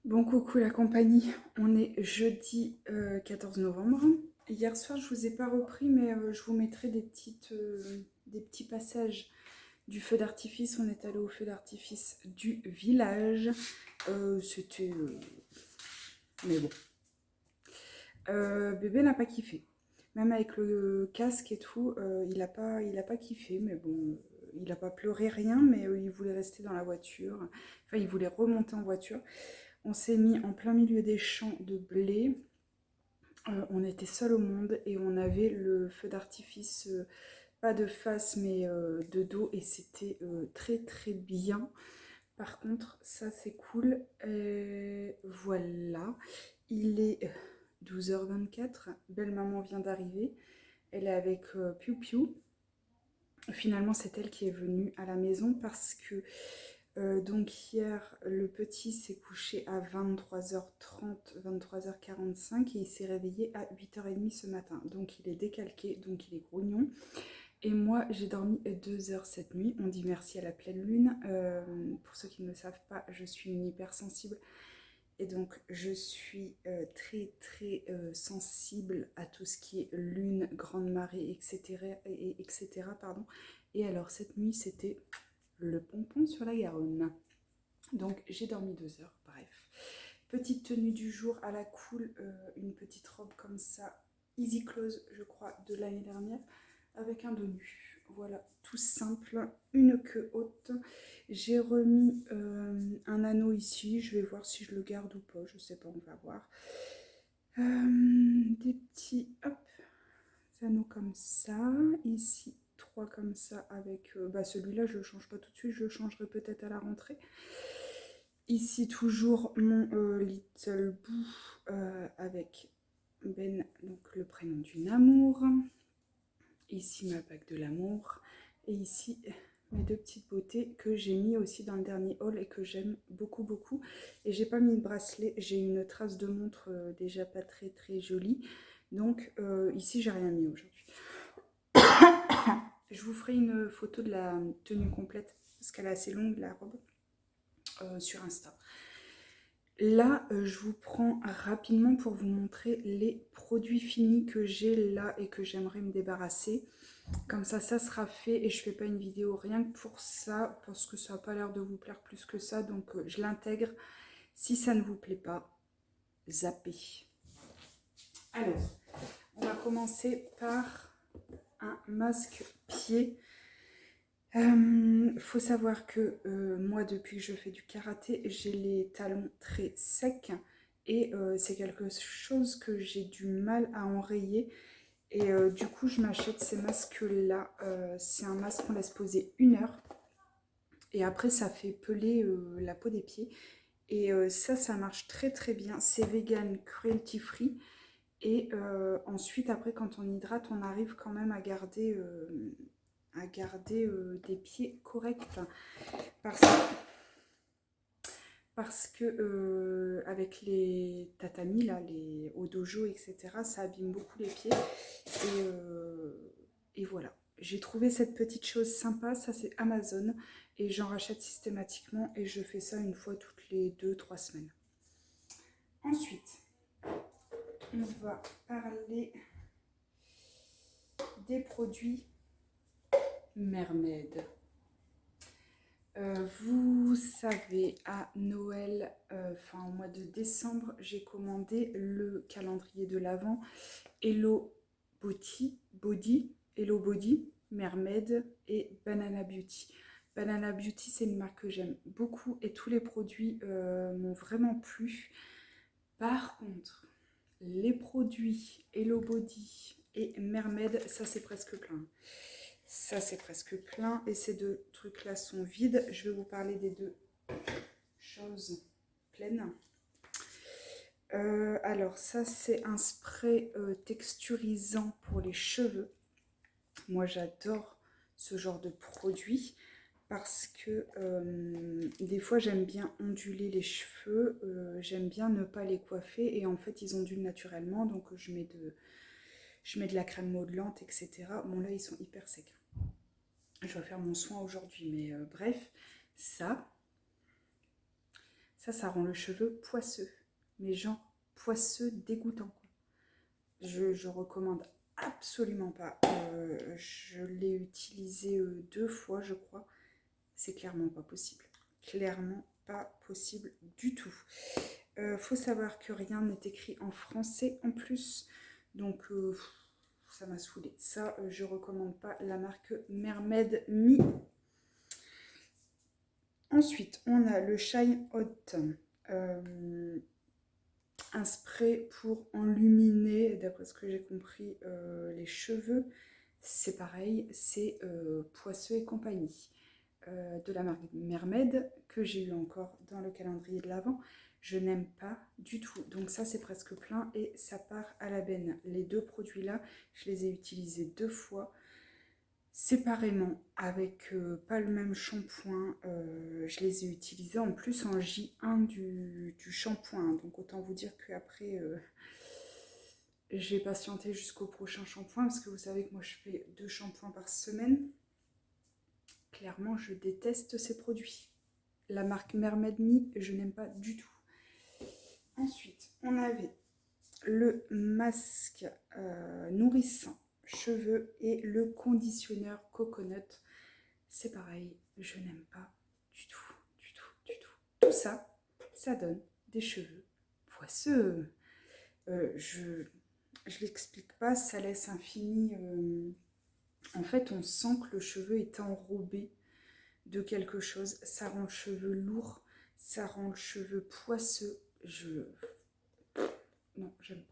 Bon coucou la compagnie, on est jeudi 14 novembre. Hier soir je vous ai pas repris mais je vous mettrai des petits passages du feu d'artifice. On est allé au feu d'artifice du village. C'était... mais bon. Bébé n'a pas kiffé. Même avec le casque et tout, il a pas kiffé, mais bon, il a pas pleuré rien, mais il voulait rester dans la voiture. Enfin, il voulait remonter en voiture. On s'est mis en plein milieu des champs de blé. On était seuls au monde et on avait le feu d'artifice, pas de face mais de dos, et c'était très très bien. Par contre, ça c'est cool. Voilà, il est 12h24. Belle maman vient d'arriver. Elle est avec Piu Piu. Finalement, c'est elle qui est venue à la maison parce que donc hier, le petit s'est couché à 23h30, 23h45 et il s'est réveillé à 8h30 ce matin. Donc il est décalqué, donc il est grognon. Et moi, j'ai dormi 2 heures cette nuit. On dit merci à la pleine lune. Pour ceux qui ne le savent pas, je suis une hypersensible. Et donc, je suis très, très sensible à tout ce qui est lune, grande marée, etc. Pardon. Et alors, cette nuit, c'était le pompon sur la Garonne. Donc, j'ai dormi 2 heures, bref. Petite tenue du jour à la cool, une petite robe comme ça, easy close, je crois, de l'année dernière, avec un dos nu. Voilà, tout simple, une queue haute. J'ai remis un anneau ici, je vais voir si je le garde ou pas, je sais pas, on va voir. Des petits, hop, anneaux comme ça, ici 3 comme ça avec, celui-là je le change pas tout de suite, je le changerai peut-être à la rentrée. Ici toujours mon Little Boo avec Ben, donc le prénom d'une amour. Ici ma bague de l'amour. Et ici mes deux petites beautés que j'ai mis aussi dans le dernier haul et que j'aime beaucoup beaucoup. Et j'ai pas mis de bracelet, j'ai une trace de montre déjà pas très très jolie. Donc ici j'ai rien mis aujourd'hui. Je vous ferai une photo de la tenue complète parce qu'elle est assez longue la robe sur Insta. Là, je vous prends rapidement pour vous montrer les produits finis que j'ai là et que j'aimerais me débarrasser. Comme ça sera fait et je fais pas une vidéo rien que pour ça parce que ça n'a pas l'air de vous plaire plus que ça. Donc je l'intègre. Si ça ne vous plaît pas, zappez. Alors, on va commencer par un masque pied. Faut savoir que moi, depuis que je fais du karaté, j'ai les talons très secs et c'est quelque chose que j'ai du mal à enrayer. Et du coup, je m'achète ces masques-là. C'est un masque qu'on laisse poser 1 heure et après, ça fait peler la peau des pieds. Et ça marche très très bien. C'est vegan, cruelty free. Et ensuite, après, quand on hydrate, on arrive quand même à garder des pieds corrects parce, parce que avec les tatamis là, au dojo, etc., ça abîme beaucoup les pieds et voilà, j'ai trouvé cette petite chose sympa. Ça c'est Amazon et j'en rachète systématiquement et je fais ça une fois toutes les 2-3 semaines. Ensuite on va parler des produits Mermaid. Vous savez, à Noël, enfin au mois de décembre, j'ai commandé le calendrier de l'Avent Hello Body, Mermaid et Banana Beauty. Banana Beauty, c'est une marque que j'aime beaucoup et tous les produits m'ont vraiment plu. Par contre, les produits Hello Body et Mermaid, ça c'est presque plein. Ça c'est presque plein et ces deux trucs là sont vides. Je vais vous parler des deux choses pleines. Alors ça c'est un spray texturisant pour les cheveux. Moi j'adore ce genre de produit parce que des fois j'aime bien onduler les cheveux, j'aime bien ne pas les coiffer et en fait ils ondulent naturellement, donc je mets de la crème modelante, etc. Bon là ils sont hyper secs. Je vais faire mon soin aujourd'hui, mais bref, ça Ça rend le cheveu poisseux. Mais genre poisseux dégoûtant, quoi. Je recommande absolument pas. Je l'ai utilisé 2 fois, je crois. C'est clairement pas possible. Clairement pas possible du tout. Faut savoir que rien n'est écrit en français en plus. Donc ça m'a saoulée. Ça, je recommande pas la marque Mermaid Me. Ensuite, on a le Shine Hot. Un spray pour enluminer, d'après ce que j'ai compris, les cheveux. C'est pareil, c'est Poisseux et compagnie. De la marque Mermaid, que j'ai eu encore dans le calendrier de l'Avent. Je n'aime pas du tout. Donc ça, c'est presque plein et ça part à la benne. Les 2 produits-là, je les ai utilisés 2 fois. Séparément, avec pas le même shampoing. Je les ai utilisés en plus en J1 du shampoing. Donc autant vous dire qu'après, j'ai patienté jusqu'au prochain shampoing. Parce que vous savez que moi, je fais 2 shampoings par semaine. Clairement, je déteste ces produits. La marque Mermaid Me, je n'aime pas du tout. Ensuite, on avait le masque nourrissant cheveux et le conditionneur coconut. C'est pareil, je n'aime pas du tout, du tout, du tout. Tout ça, ça donne des cheveux poisseux. Je l'explique pas, ça laisse infini. En fait, on sent que le cheveu est enrobé de quelque chose. Ça rend le cheveu lourd, ça rend le cheveu poisseux. Non, j'aime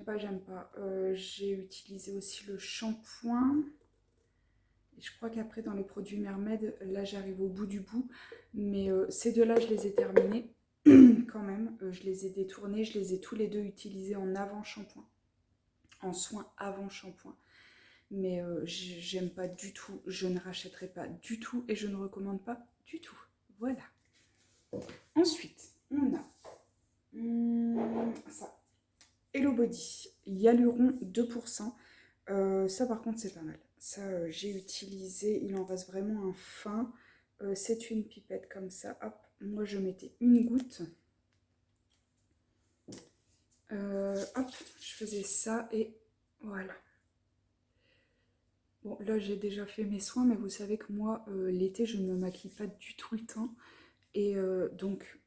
pas. J'aime pas. J'ai utilisé aussi le shampoing. Et je crois qu'après, dans les produits Mermaid, là, j'arrive au bout du bout. Mais ces 2-là, je les ai terminés quand même. Je les ai détournés. Je les ai tous les 2 utilisés en avant-shampoing. En soin avant-shampoing. Mais j'aime pas du tout. Je ne rachèterai pas du tout. Et je ne recommande pas du tout. Voilà. Ensuite, on a ça. Hello Body, Hyaluron 2%. Ça par contre c'est pas mal. Ça j'ai utilisé, il en reste vraiment un fin. C'est une pipette comme ça. Hop, moi je mettais une goutte. Hop, je faisais ça et voilà. Bon là j'ai déjà fait mes soins, mais vous savez que moi l'été je ne me maquille pas du tout le temps. Et donc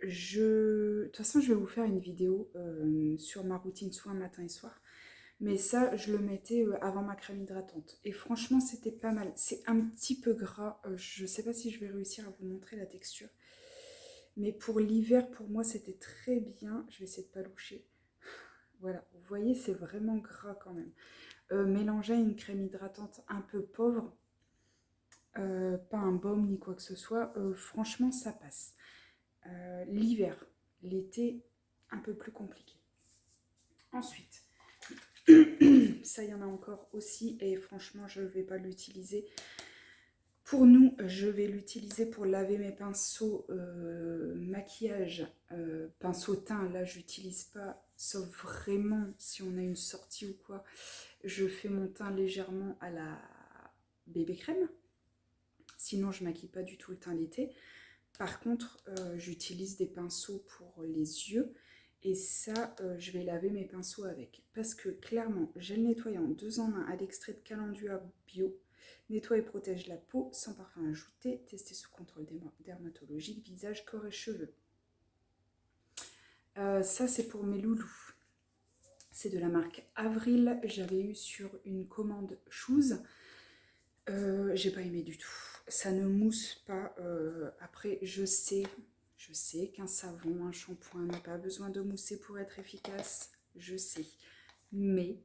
de toute façon je vais vous faire une vidéo sur ma routine soins matin et soir. Mais ça, je le mettais avant ma crème hydratante. Et franchement, c'était pas mal. C'est un petit peu gras. Je sais pas si je vais réussir à vous montrer la texture. Mais pour l'hiver, pour moi, c'était très bien. Je vais essayer de pas loucher. Voilà, vous voyez, c'est vraiment gras quand même. Mélangé à une crème hydratante un peu pauvre. Pas un baume ni quoi que ce soit. Franchement, ça passe. L'hiver, l'été, un peu plus compliqué. Ensuite... ça, il y en a encore aussi et franchement, je ne vais pas l'utiliser. Pour nous, je vais l'utiliser pour laver mes pinceaux maquillage, pinceau teint. Là, j'utilise pas, sauf vraiment si on a une sortie ou quoi. Je fais mon teint légèrement à la bébé crème. Sinon, je maquille pas du tout le teint l'été. Par contre, j'utilise des pinceaux pour les yeux. Et ça, je vais laver mes pinceaux avec. Parce que clairement, gel nettoyant 2 en 1 à l'extrait de Calendula bio. Nettoie et protège la peau sans parfum ajouté. Testé sous contrôle dermatologique, visage, corps et cheveux. Ça, c'est pour mes loulous. C'est de la marque Avril. J'avais eu sur une commande Shoes. J'ai pas aimé du tout. Ça ne mousse pas. Après, je sais qu'un savon, un shampoing n'a pas besoin de mousser pour être efficace. Je sais. Mais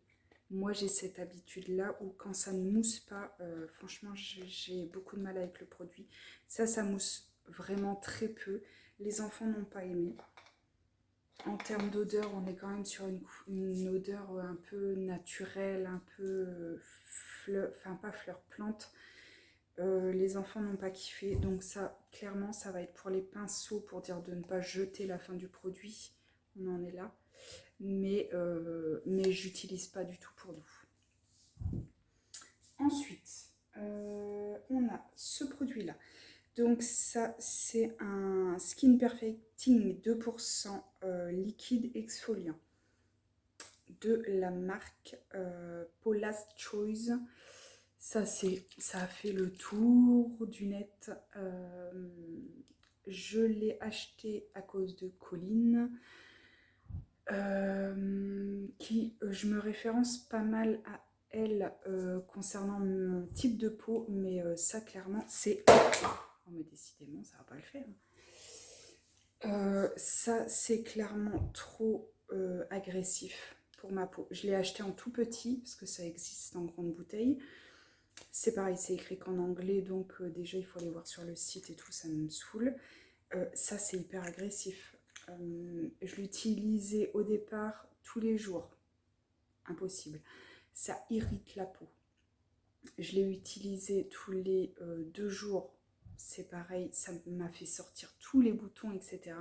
moi, j'ai cette habitude-là où quand ça ne mousse pas, franchement, j'ai beaucoup de mal avec le produit. Ça mousse vraiment très peu. Les enfants n'ont pas aimé. En termes d'odeur, on est quand même sur une odeur un peu naturelle, un peu fleur, enfin pas fleur, plante. Les enfants n'ont pas kiffé, donc ça, clairement, ça va être pour les pinceaux, pour dire de ne pas jeter la fin du produit. On en est là. Mais j'utilise pas du tout pour nous. Ensuite, on a ce produit-là. Donc ça, c'est un Skin Perfecting 2% liquide exfoliant de la marque Paula's Choice. Ça a fait le tour du net. Je l'ai acheté à cause de Colline, je me référence pas mal à elle concernant mon type de peau, mais ça clairement c'est... Oh, mais décidément ça va pas le faire. Ça c'est clairement trop agressif pour ma peau. Je l'ai acheté en tout petit parce que ça existe en grande bouteille. C'est pareil, c'est écrit qu'en anglais, donc déjà il faut aller voir sur le site et tout, ça me saoule. Ça c'est hyper agressif. Je l'utilisais au départ tous les jours. Impossible. Ça irrite la peau. Je l'ai utilisé tous les 2 jours. C'est pareil, ça m'a fait sortir tous les boutons, etc.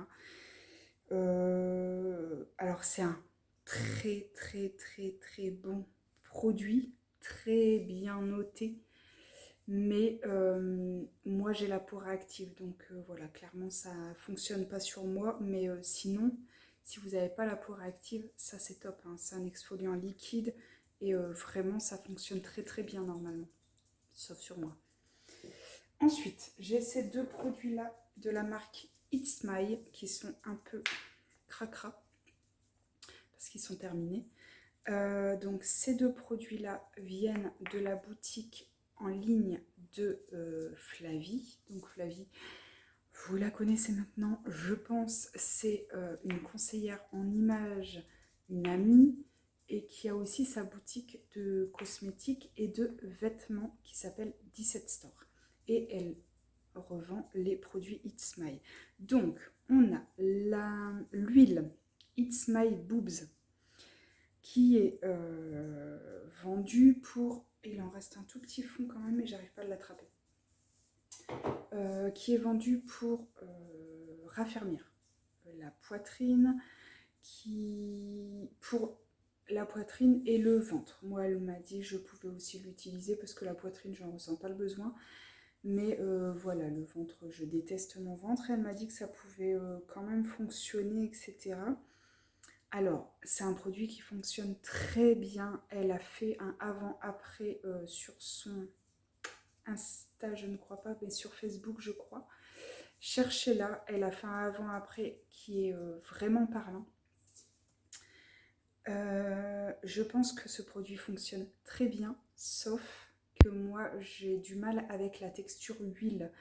Alors c'est un très très très très bon produit, très bien noté. Mais moi j'ai la peau réactive, donc voilà, clairement ça fonctionne pas sur moi. Mais sinon, si vous n'avez pas la peau réactive, ça c'est top, hein. C'est un exfoliant liquide et vraiment ça fonctionne très très bien normalement, sauf sur moi. Ensuite, j'ai ces 2 produits là de la marque It's My qui sont un peu cracra parce qu'ils sont terminés. Donc ces 2 produits là viennent de la boutique en ligne de Flavie. Donc Flavie, vous la connaissez maintenant, je pense. C'est une conseillère en images, une amie, et qui a aussi sa boutique de cosmétiques et de vêtements qui s'appelle 17 Store. Et elle revend les produits It's My. Donc on a l'huile It's My Boobs qui est vendue pour... Il en reste un tout petit fond quand même, mais j'arrive pas à l'attraper. Qui est vendu pour raffermir la poitrine, pour la poitrine et le ventre. Moi, elle m'a dit que je pouvais aussi l'utiliser parce que la poitrine, j'en ressens pas le besoin. Mais voilà, le ventre, je déteste mon ventre. Elle m'a dit que ça pouvait quand même fonctionner, etc. Alors, c'est un produit qui fonctionne très bien. Elle a fait un avant-après sur son Insta, je ne crois pas, mais sur Facebook, je crois. Cherchez-la. Elle a fait un avant-après qui est vraiment parlant. Je pense que ce produit fonctionne très bien, sauf que moi, j'ai du mal avec la texture huile.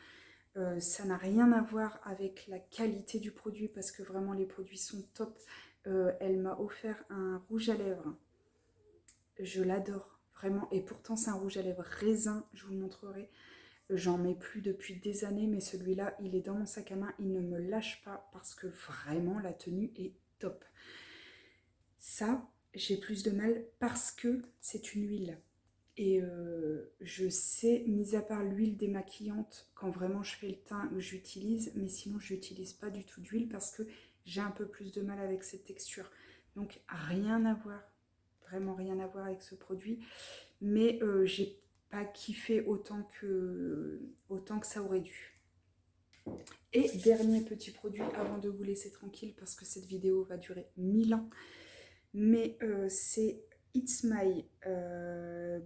Ça n'a rien à voir avec la qualité du produit parce que vraiment les produits sont top. Elle m'a offert un rouge à lèvres. Je l'adore, vraiment. Et pourtant, c'est un rouge à lèvres raisin, je vous le montrerai. J'en mets plus depuis des années, mais celui-là, il est dans mon sac à main. Il ne me lâche pas parce que vraiment, la tenue est top. Ça, j'ai plus de mal parce que c'est une huile. Et je sais, mis à part l'huile démaquillante, quand vraiment je fais le teint, j'utilise, mais sinon je n'utilise pas du tout d'huile parce que j'ai un peu plus de mal avec cette texture. Donc rien à voir, vraiment rien à voir avec ce produit, mais j'ai pas kiffé autant que ça aurait dû. Et dernier petit produit avant de vous laisser tranquille parce que cette vidéo va durer 1000 ans, mais c'est It's My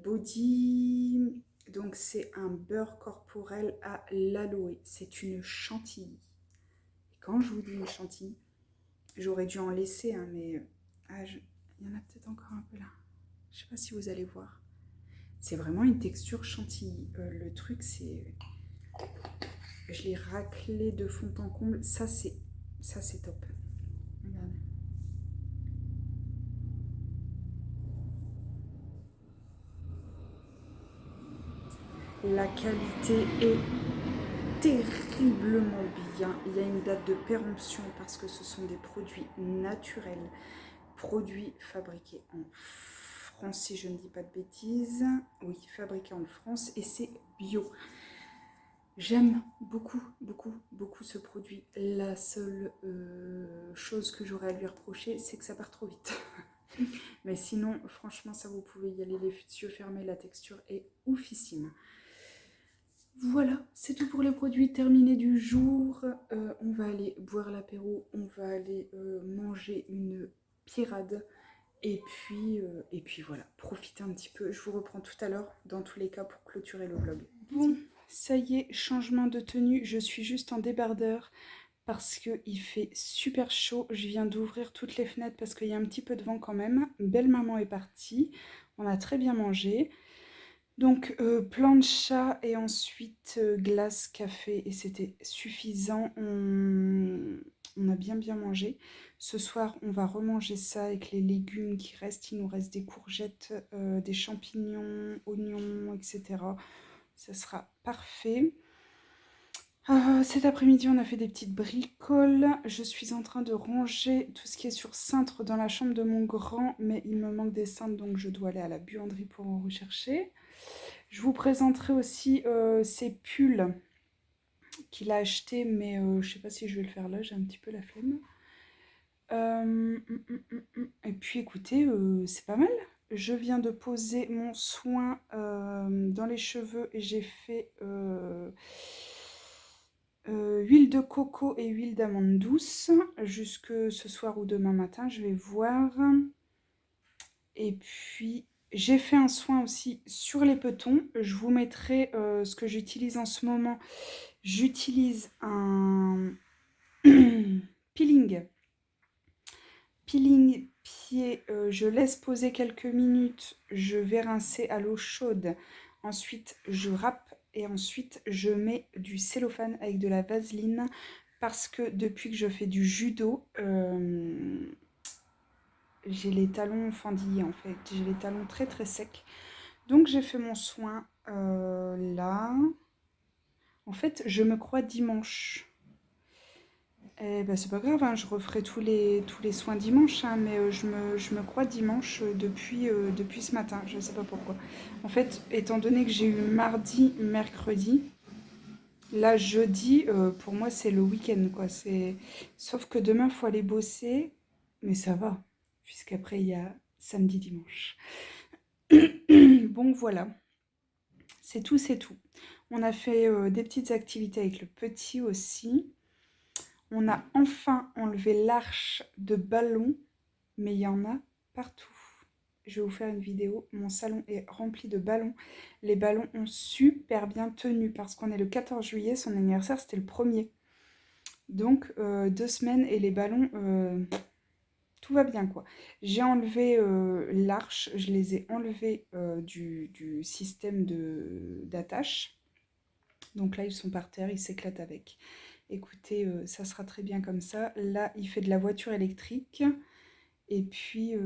Body. Donc c'est un beurre corporel à l'aloe. C'est une chantilly. Et quand je vous dis une chantilly, j'aurais dû en laisser, hein, mais il y en a peut-être encore un peu là. Je sais pas si vous allez voir. C'est vraiment une texture chantilly. Le truc, c'est... Je l'ai raclé de fond en comble. Ça, c'est top. Regardez. La qualité est terriblement bien. Il y a une date de péremption parce que ce sont des produits naturels, produits fabriqués en France, si je ne dis pas de bêtises. Oui, fabriqués en France et c'est bio. J'aime beaucoup, beaucoup, beaucoup ce produit. La seule chose que j'aurais à lui reprocher, c'est que ça part trop vite. Mais sinon, franchement, ça vous pouvez y aller les yeux fermés, la texture est oufissime. Voilà, c'est tout pour les produits terminés du jour. On va aller boire l'apéro, on va aller manger une pirade. Et puis voilà, profitez un petit peu. Je vous reprends tout à l'heure, dans tous les cas, pour clôturer le vlog. Bon, ça y est, changement de tenue. Je suis juste en débardeur parce qu'il fait super chaud. Je viens d'ouvrir toutes les fenêtres parce qu'il y a un petit peu de vent quand même. Belle maman est partie. On a très bien mangé. Donc, plancha et ensuite glace, café, et c'était suffisant. On a bien mangé. Ce soir, on va remanger ça avec les légumes qui restent. Il nous reste des courgettes, des champignons, oignons, etc. Ça sera parfait. Cet après-midi, on a fait des petites bricoles. Je suis en train de ranger tout ce qui est sur cintre dans la chambre de mon grand, mais il me manque des cintres, donc je dois aller à la buanderie pour en rechercher. Je vous présenterai aussi ces pulls qu'il a achetés, mais je ne sais pas si je vais le faire là, j'ai un petit peu la flemme. Et puis écoutez, c'est pas mal. Je viens de poser mon soin dans les cheveux et j'ai fait huile de coco et huile d'amande douce jusque ce soir ou demain matin, je vais voir. Et puis j'ai fait un soin aussi sur les petons. Je vous mettrai ce que j'utilise en ce moment. J'utilise un peeling pied. Je laisse poser quelques minutes. Je vais rincer à l'eau chaude. Ensuite, je râpe et ensuite je mets du cellophane avec de la vaseline parce que depuis que je fais du judo, j'ai les talons fendillés en fait. J'ai les talons très secs. Donc j'ai fait mon soin là. En fait, je me crois dimanche. Eh ben, c'est pas grave, hein, je referai tous les soins dimanche, hein, mais je me crois dimanche depuis ce matin, je ne sais pas pourquoi. En fait, étant donné que j'ai eu mardi, mercredi, là jeudi, pour moi c'est le week-end, quoi. Sauf que demain, il faut aller bosser, mais ça va, puisqu'après il y a samedi, dimanche. Bon, voilà, c'est tout, c'est tout. On a fait des petites activités avec le petit aussi. On a enfin enlevé l'arche de ballons, mais il y en a partout. Je vais vous faire une vidéo. Mon salon est rempli de ballons. Les ballons ont super bien tenu parce qu'on est le 14 juillet. Son anniversaire, c'était le 1er. Donc, 2 semaines et les ballons, tout va bien, quoi. J'ai enlevé l'arche. Je les ai enlevés du système d'attache. Donc là, ils sont par terre. Ils s'éclatent avec. Écoutez, ça sera très bien comme ça. Là, il fait de la voiture électrique. Et puis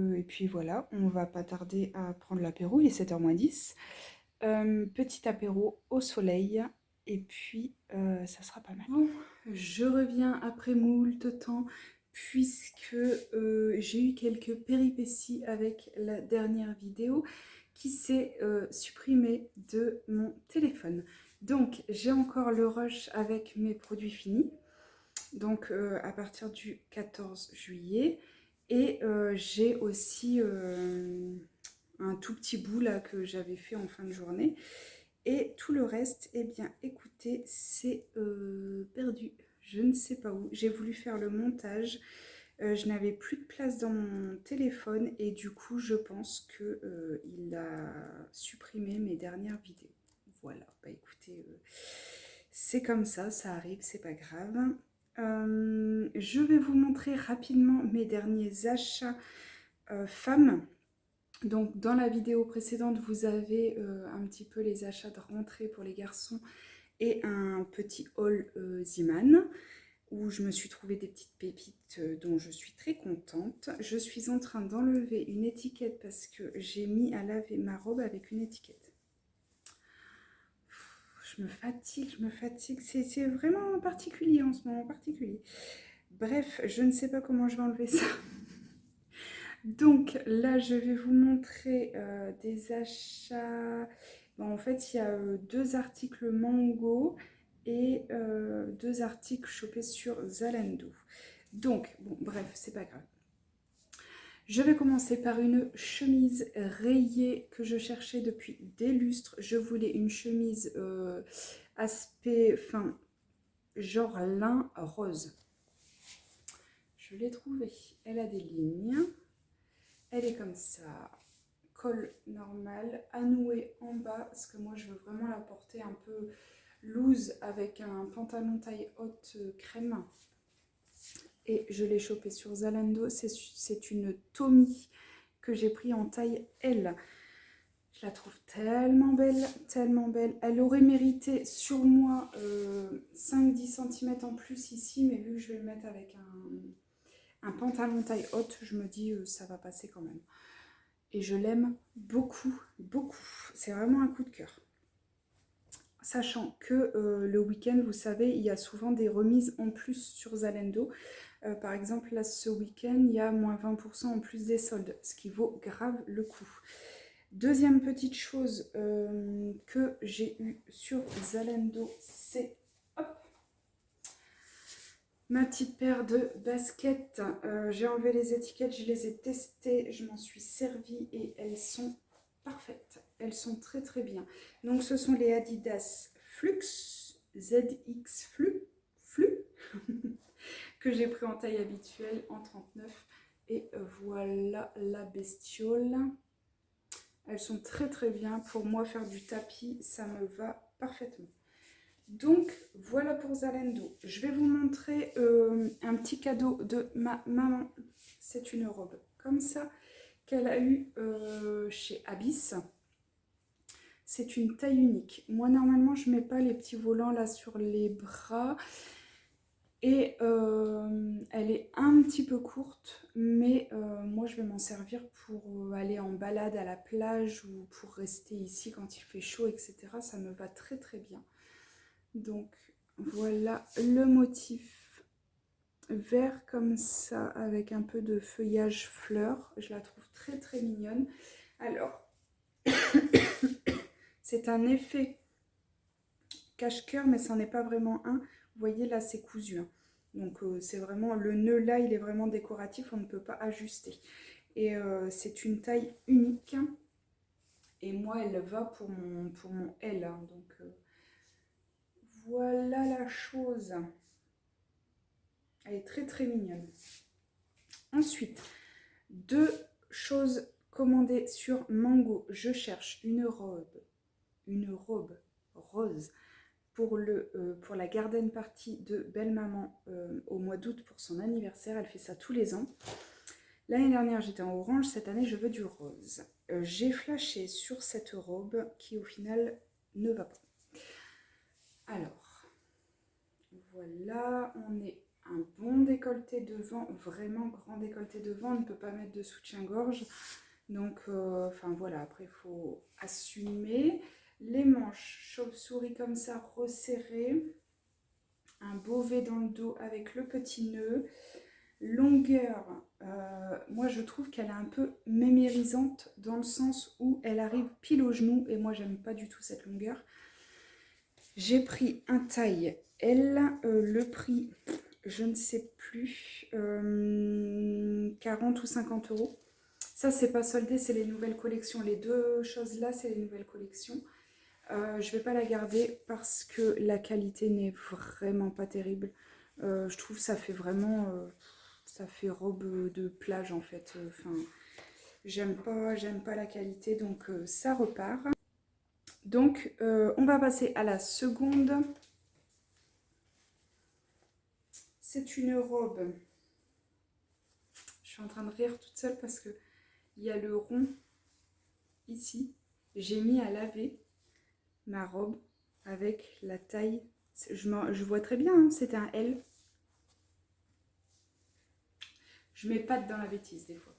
voilà, on va pas tarder à prendre l'apéro. Il est 7h moins 10. Petit apéro au soleil. Et puis, ça sera pas mal. Bon, je reviens après moult temps puisque j'ai eu quelques péripéties avec la dernière vidéo qui s'est supprimée de mon téléphone. Donc, j'ai encore le rush avec mes produits finis. Donc, à partir du 14 juillet. Et j'ai aussi un tout petit bout là que j'avais fait en fin de journée. Et tout le reste, eh bien, écoutez, c'est perdu. Je ne sais pas où. J'ai voulu faire le montage. Je n'avais plus de place dans mon téléphone et du coup, je pense qu'il a supprimé mes dernières vidéos. Voilà, bah écoutez, c'est comme ça arrive, c'est pas grave. Je vais vous montrer rapidement mes derniers achats femmes. Donc dans la vidéo précédente, vous avez un petit peu les achats de rentrée pour les garçons et un petit haul Ziman où je me suis trouvé des petites pépites dont je suis très contente. Je suis en train d'enlever une étiquette parce que j'ai mis à laver ma robe avec une étiquette. Je me fatigue. C'est vraiment particulier en ce moment, particulier. Bref, je ne sais pas comment je vais enlever ça. Donc là, je vais vous montrer des achats. Bon, en fait, il y a 2 articles Mango et 2 articles chopés sur Zalando. Donc, bon, bref, c'est pas grave. Je vais commencer par une chemise rayée que je cherchais depuis des lustres. Je voulais une chemise aspect, enfin, genre lin rose. Je l'ai trouvée. Elle a des lignes. Elle est comme ça. Col normal, à nouer en bas, parce que moi je veux vraiment la porter un peu loose avec un pantalon taille haute crème. Et je l'ai chopée sur Zalando. C'est une Tommy que j'ai pris en taille L. Je la trouve tellement belle, tellement belle. Elle aurait mérité sur moi 5-10 cm en plus ici, mais vu que je vais le mettre avec un pantalon taille haute, je me dis ça va passer quand même. Et je l'aime beaucoup, beaucoup. C'est vraiment un coup de cœur. Sachant que le week-end, vous savez, il y a souvent des remises en plus sur Zalando. Par exemple, là, ce week-end, il y a moins 20% en plus des soldes, ce qui vaut grave le coup. Deuxième petite chose que j'ai eue sur Zalando, c'est ma petite paire de baskets. J'ai enlevé les étiquettes, je les ai testées, je m'en suis servie et elles sont parfaites. Elles sont très très bien. Donc ce sont les Adidas Flux, ZX Flux, que j'ai pris en taille habituelle en 39. Et voilà la bestiole. Elles sont très très bien. Pour moi, faire du tapis, ça me va parfaitement. Donc, voilà pour Zalando. Je vais vous montrer un petit cadeau de ma maman. C'est une robe comme ça qu'elle a eue chez Abyss. C'est une taille unique. Moi, normalement, je ne mets pas les petits volants là sur les bras. Et elle est un petit peu courte, mais moi je vais m'en servir pour aller en balade à la plage ou pour rester ici quand il fait chaud, etc. Ça me va très très bien. Donc voilà le motif vert comme ça avec un peu de feuillage fleur. Je la trouve très très mignonne. Alors, c'est un effet cache-cœur, mais ça n'en est pas vraiment un. Vous voyez là, c'est cousu. Hein. Donc c'est vraiment, le nœud là, il est vraiment décoratif, on ne peut pas ajuster. Et c'est une taille unique. Et moi, elle va pour mon L. Hein. Donc voilà la chose. Elle est très très mignonne. Ensuite, deux choses commandées sur Mango. Je cherche une robe rose pour la garden party de belle maman au mois d'août pour son anniversaire. Elle fait ça tous les ans. L'année dernière, j'étais en orange. Cette année, je veux du rose. J'ai flashé sur cette robe qui, au final, ne va pas. Alors, voilà, on est un bon décolleté devant, vraiment grand décolleté devant. On ne peut pas mettre de soutien-gorge. Donc, enfin voilà, après, il faut assumer. Les manches chauve-souris comme ça, resserrées. Un beau V dans le dos avec le petit nœud. Longueur, moi je trouve qu'elle est un peu mémérisante dans le sens où elle arrive pile au genou et moi j'aime pas du tout cette longueur. J'ai pris un taille L, le prix je ne sais plus, 40 ou 50 euros. Ça c'est pas soldé, c'est les nouvelles collections. Les deux choses là c'est les nouvelles collections. Je vais pas la garder parce que la qualité n'est vraiment pas terrible. Je trouve que ça fait vraiment... ça fait robe de plage en fait. Enfin, j'aime pas la qualité, donc ça repart. Donc, on va passer à la seconde. C'est une robe. Je suis en train de rire toute seule parce que il y a le rond ici. J'ai mis à laver ma robe avec la taille. Je vois très bien, hein, c'était un L. Je mets pas dans la bêtise des fois.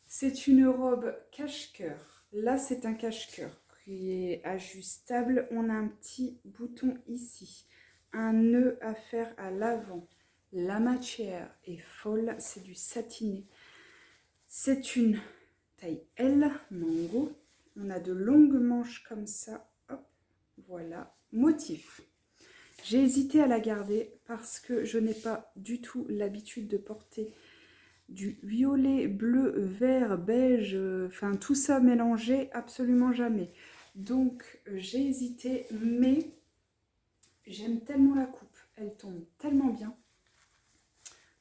C'est une robe cache-cœur. Là, c'est un cache-cœur qui est ajustable. On a un petit bouton ici. Un nœud à faire à l'avant. La matière est folle. C'est du satiné. C'est une taille L, mango. On a de longues manches comme ça. Hop, voilà. Motif. J'ai hésité à la garder parce que je n'ai pas du tout l'habitude de porter du violet, bleu, vert, beige, enfin tout ça mélangé, absolument jamais. Donc j'ai hésité, mais j'aime tellement la coupe, elle tombe tellement bien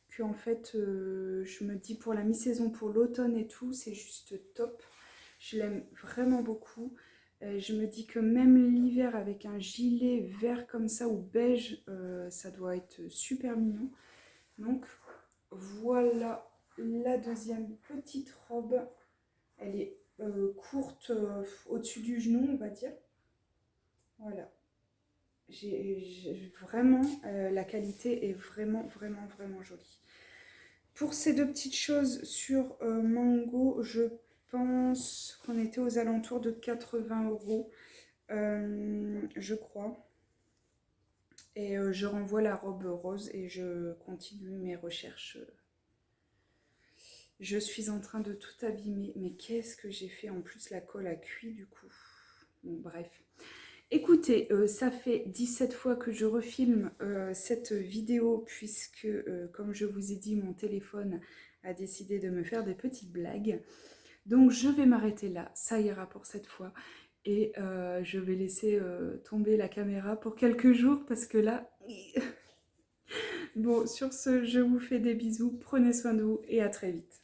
que en fait je me dis pour la mi-saison, pour l'automne et tout, c'est juste top. Je l'aime vraiment beaucoup. Je me dis que même l'hiver avec un gilet vert comme ça ou beige, ça doit être super mignon. Donc voilà la deuxième petite robe. Elle est courte au-dessus du genou, on va dire. Voilà. Vraiment, la qualité est vraiment jolie. Pour ces deux petites choses sur Mango, je pense qu'on était aux alentours de 80 €, je crois. Et je renvoie la robe rose et je continue mes recherches. Je suis en train de tout abîmer. Mais qu'est-ce que j'ai fait? En plus, la colle a cuit du coup. Bon, bref. Écoutez, ça fait 17 fois que je refilme cette vidéo puisque, comme je vous ai dit, mon téléphone a décidé de me faire des petites blagues. Donc je vais m'arrêter là, ça ira pour cette fois. Et je vais laisser tomber la caméra pour quelques jours parce que là... Bon, sur ce, je vous fais des bisous, prenez soin de vous et à très vite.